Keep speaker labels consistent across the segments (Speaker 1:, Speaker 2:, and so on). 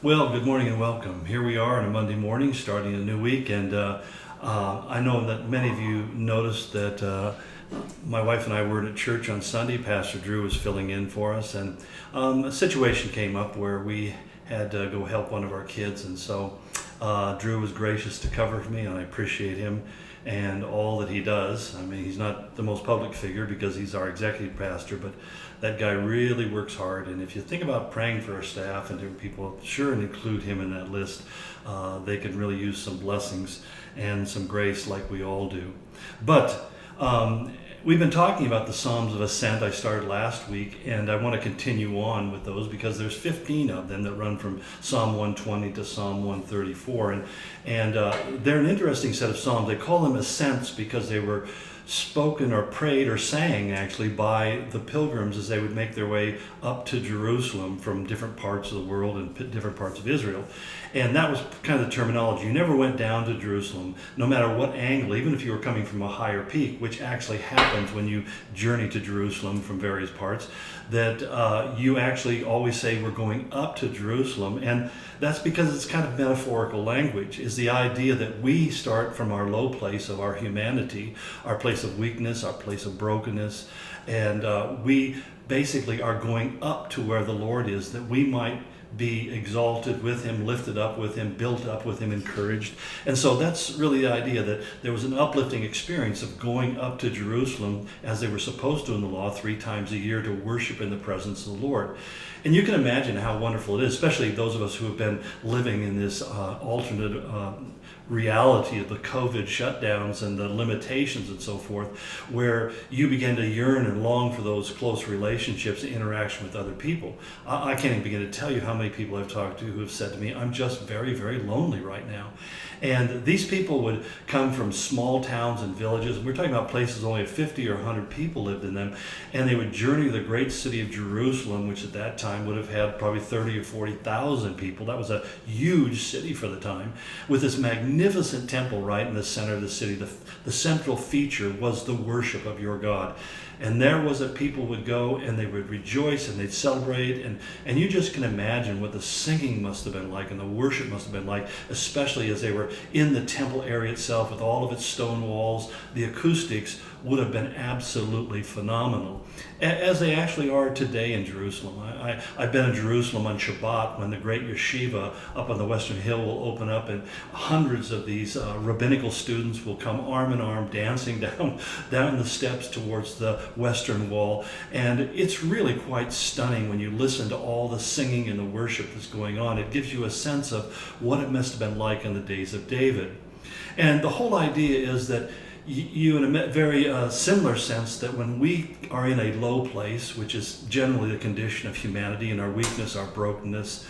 Speaker 1: Well, good morning and welcome. Here we are on a Monday morning, starting a new week, and I know that many of you noticed that my wife and I were at church on Sunday. Pastor Drew was filling in for us, and a situation came up where we had to go help one of our kids, and so Drew was gracious to cover for me, and I appreciate him and all that he does. I mean, he's not the most public figure because he's our executive pastor, but that guy really works hard. And if you think about praying for our staff and different people, sure, and include him in that list, they could really use some blessings and some grace like we all do. But we've been talking about the Psalms of Ascent. I started last week, and I want to continue on with those because there's 15 of them that run from Psalm 120 to Psalm 134, and they're an interesting set of psalms. They call them ascents because they were spoken or prayed or sang actually by the pilgrims as they would make their way up to Jerusalem from different parts of the world and different parts of Israel. And that was kind of the terminology. You never went down to Jerusalem, no matter what angle, even if you were coming from a higher peak, which actually happens when you journey to Jerusalem from various parts, that you actually always say we're going up to Jerusalem. And that's because it's kind of metaphorical language, is the idea that we start from our low place of our humanity, our place of weakness, our place of brokenness, and we basically are going up to where the Lord is, that we might be exalted with him, lifted up with him, built up with him, encouraged. And so that's really the idea, that there was an uplifting experience of going up to Jerusalem as they were supposed to in the law 3 times a year to worship in the presence of the Lord. And you can imagine how wonderful it is, especially those of us who have been living in this alternate reality of the COVID shutdowns and the limitations and so forth, where you begin to yearn and long for those close relationships and interaction with other people. I can't even begin to tell you how many people I've talked to who have said to me, I'm just very, very lonely right now. And these people would come from small towns and villages. We're talking about places only 50 or 100 people lived in them. And they would journey to the great city of Jerusalem, which at that time would have had probably 30 or 40,000 people. That was a huge city for the time, with this magnificent temple right in the center of the city. The central feature was the worship of your God. And there was that people would go and they would rejoice and they'd celebrate. And you just can imagine what the singing must have been like and the worship must have been like, especially as they were in the temple area itself with all of its stone walls. The acoustics would have been absolutely phenomenal, as they actually are today in Jerusalem. I've been in Jerusalem on Shabbat when the great yeshiva up on the Western Hill will open up, and hundreds of these rabbinical students will come arm in arm dancing down the steps towards the Western Wall. And it's really quite stunning when you listen to all the singing and the worship that's going on. It gives you a sense of what it must have been like in the days of David. And the whole idea is that you in a very similar sense, that when we are in a low place, which is generally the condition of humanity and our weakness, our brokenness,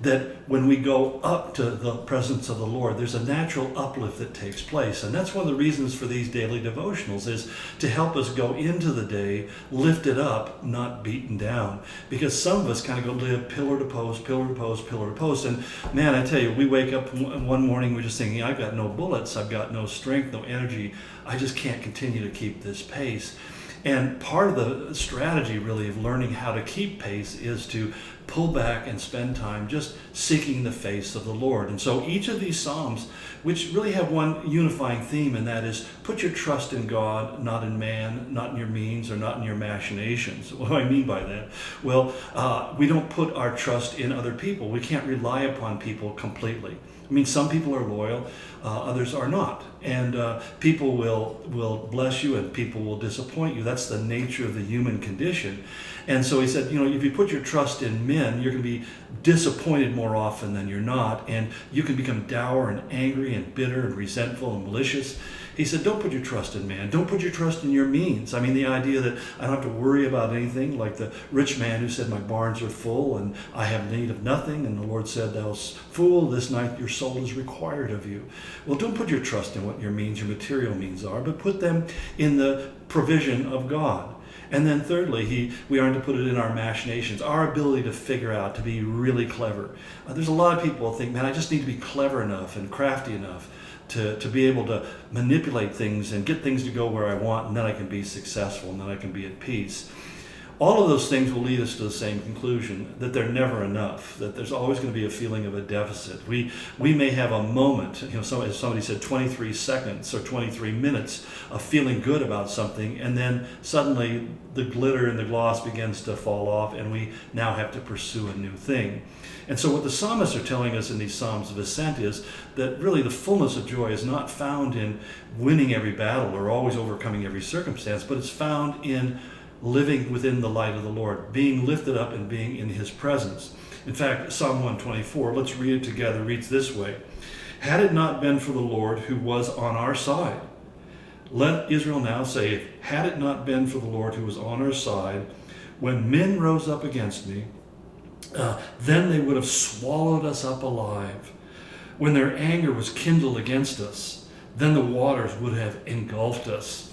Speaker 1: that when we go up to the presence of the Lord, there's a natural uplift that takes place. And that's one of the reasons for these daily devotionals, is to help us go into the day lifted up, not beaten down. Because some of us kind of go live pillar to post, pillar to post, pillar to post. And man, I tell you, we wake up one morning, we're just thinking, I've got no bullets, I've got no strength, no energy. I just can't continue to keep this pace. And part of the strategy really of learning how to keep pace is to pull back and spend time just seeking the face of the Lord. And so each of these Psalms, which really have one unifying theme, and that is put your trust in God, not in man, not in your means, or not in your machinations. What do I mean by that? Well, we don't put our trust in other people. We can't rely upon people completely. I mean, some people are loyal, others are not. And people will bless you and people will disappoint you. That's the nature of the human condition. And so he said, if you put your trust in men, you're going to be disappointed more often than you're not. And you can become dour and angry and bitter and resentful and malicious. He said, don't put your trust in man. Don't put your trust in your means. I mean, the idea that I don't have to worry about anything, like the rich man who said, my barns are full and I have need of nothing. And the Lord said, thou fool, this night your soul is required of you. Well, don't put your trust in what your means, your material means are, but put them in the provision of God. And then thirdly, we aren't to put it in our machinations, our ability to figure out, to be really clever. There's a lot of people who think, man, I just need to be clever enough and crafty enough to be able to manipulate things and get things to go where I want, and then I can be successful, and then I can be at peace. All of those things will lead us to the same conclusion, that they're never enough, that there's always going to be a feeling of a deficit. We may have a moment, as somebody said, 23 seconds or 23 minutes of feeling good about something, and then suddenly the glitter and the gloss begins to fall off, and we now have to pursue a new thing. And so what the psalmists are telling us in these Psalms of Ascent is that really the fullness of joy is not found in winning every battle or always overcoming every circumstance, but it's found in living within the light of the Lord, being lifted up and being in his presence. In fact, Psalm 124, let's read it together, reads this way. Had it not been for the Lord who was on our side, let Israel now say, had it not been for the Lord who was on our side, when men rose up against me, then they would have swallowed us up alive. When their anger was kindled against us, then the waters would have engulfed us.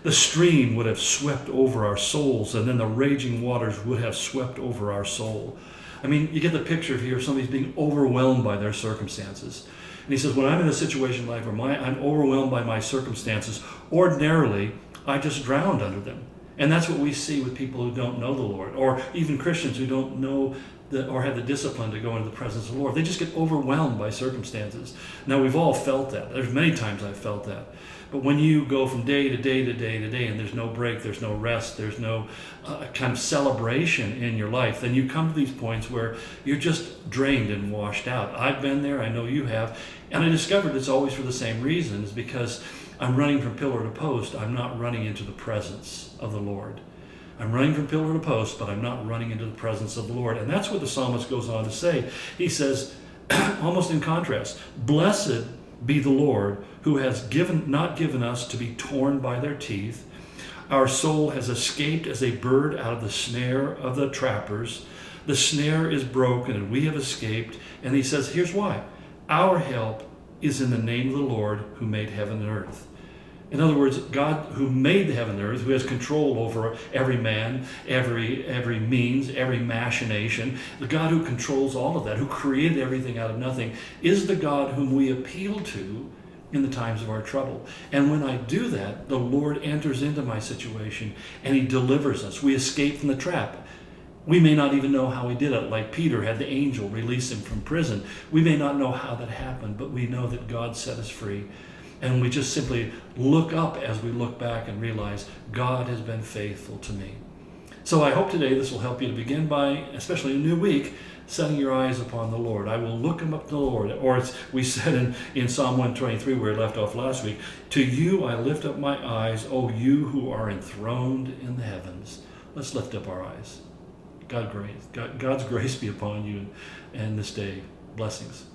Speaker 1: The stream would have swept over our souls, and then the raging waters would have swept over our soul. I mean, you get the picture here of somebody's being overwhelmed by their circumstances. And he says, when I'm in a situation like where I'm overwhelmed by my circumstances, ordinarily, I just drowned under them. And that's what we see with people who don't know the Lord, or even Christians who don't know or have the discipline to go into the presence of the Lord. They just get overwhelmed by circumstances. Now, we've all felt that. There's many times I've felt that. But when you go from day to day to day to day, and there's no break, there's no rest, there's no kind of celebration in your life, then you come to these points where you're just drained and washed out. I've been there, I know you have, and I discovered it's always for the same reasons, because I'm running from pillar to post. I'm not running into the presence of the Lord. I'm running from pillar to post, but I'm not running into the presence of the Lord. And that's what the psalmist goes on to say. He says, almost in contrast, blessed be the Lord who has not given us to be torn by their teeth. Our soul has escaped as a bird out of the snare of the trappers. The snare is broken and we have escaped. And he says, here's why. Our help is in the name of the Lord who made heaven and earth. In other words, God who made the heaven and earth, who has control over every man, every means, every machination, the God who controls all of that, who created everything out of nothing, is the God whom we appeal to in the times of our trouble. And when I do that, the Lord enters into my situation and he delivers us. We escape from the trap. We may not even know how he did it, like Peter had the angel release him from prison. We may not know how that happened, but we know that God set us free. And we just simply look up as we look back and realize God has been faithful to me. So I hope today this will help you to begin by, especially a new week, setting your eyes upon the Lord. I will look him up to the Lord. Or as we said in Psalm 123, where we left off last week, to you I lift up my eyes, O you who are enthroned in the heavens. Let's lift up our eyes. God's grace be upon you and this day. Blessings.